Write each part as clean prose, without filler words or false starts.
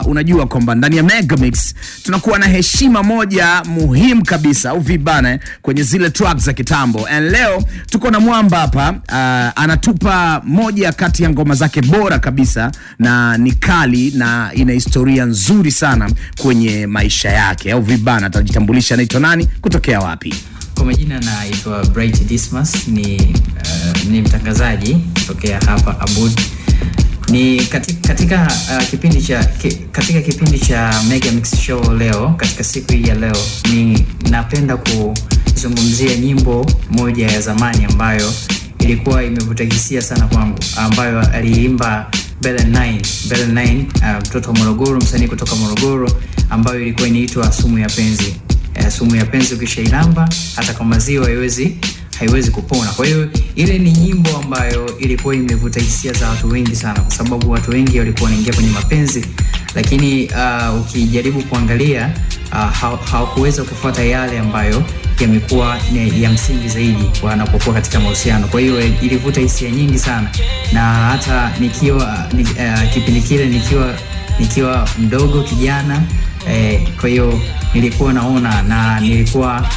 unajua kwamba ndani ya Mega Mix tunakuwa na heshima moja muhimu kabisa au vibana kwenye zile tracks za kitambo. And leo tuko na mwamba hapa, anatupa moja kati ya ngoma zake bora kabisa na ni kali na ina historia nzuri sana kwenye maisha yake. Au vibana, atajitambulisha anaitwa nani, kutokea wapi? Kwa majina naitwa Bright Dismas, ni mtangazaji kutokea hapa Abud. Ni katika kipindi cha Mega Mix Show leo, katika siku hii ya leo, ni napenda kuzungumzia nyimbo moja ya zamani ambayo ilikuwa imevuta hisia sana kwangu, ambayo aliimba Bella 9, mtoto wa Morogoro, msanii kutoka Morogoro, ambayo ilikuwa inaitwa Sumu ya Penzi. Sumu ya penzi ukishailamba hata kwa maziwa haiwezi kupona. Kwa hiyo ile ni nyimbo ambayo ilikuwa imevuta hisia za watu wengi sana, kwa sababu watu wengi walikuwa wanaingia kwenye mapenzi, lakini ukijaribu kuangalia hawakuweza kufuata yale ambayo yamekuwa ya msingi zaidi wanapokuwa katika mahusiano. Kwa hiyo ilivuta hisia nyingi sana, na hata kipindi kile nikiwa mdogo kijana, kwa hiyo nilikuwa naona na nilikuwa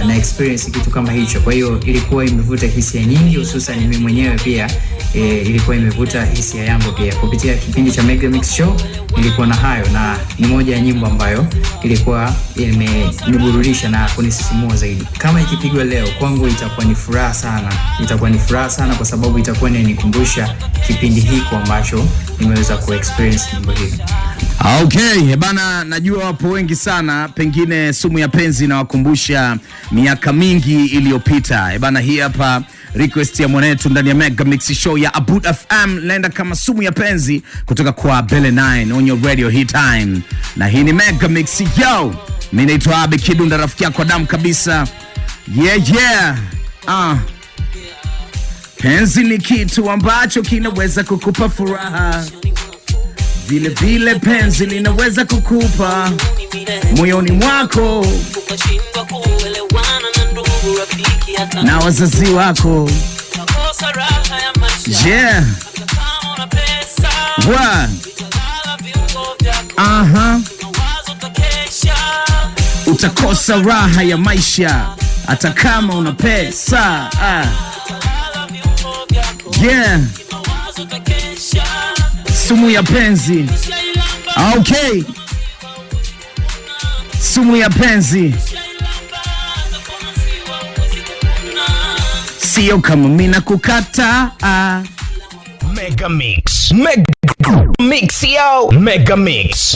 na experience kitu kama hicho. Kwa hiyo ilikuwa imevuta hisia nyingi, hususan mimi mwenyewe pia ilikuwa imevuta hisia yangu pia kupitia kipindi cha Mega Mix Show. Nilikuwa na hayo, na ni moja ya nyimbo ambayo ilikuwa imeniburudisha na kunisisimua zaidi. Kama ikipigwa leo kwangu itakuwa ni furaha sana, kwa sababu itakuwa inanikumbusha kipindi hiko ambacho nimeweza ku-experience nyimbo hii. Okay, bana, najua wapo wengi sana pengine Sumu ya Penzi na wakumbusha miaka mingi iliyopita. Bana, hii hapa request ya mwanetu ndani ya Mega Mix Show ya Abud FM, naenda kama Sumu ya Penzi kutoka kwa Bella 9 on your radio hit time. Na hii ni Mega Mix. Yo, mimi naitwa Abi Kidunda, rafiki yako damu kabisa. Yeah. Penzi ni kitu ambacho kinaweza kukupa furaha, vile penzi linaweza kukupa moyoni mwako na wazazi wako. Yeah. Utakosa raha ya maisha hata kama una pesa. Yeah. Sumu ya penzi. Okay. Sumu ya penzi. Sio kama mina kukata. Mega Mix. Mega Mix, yo. Mega Mix.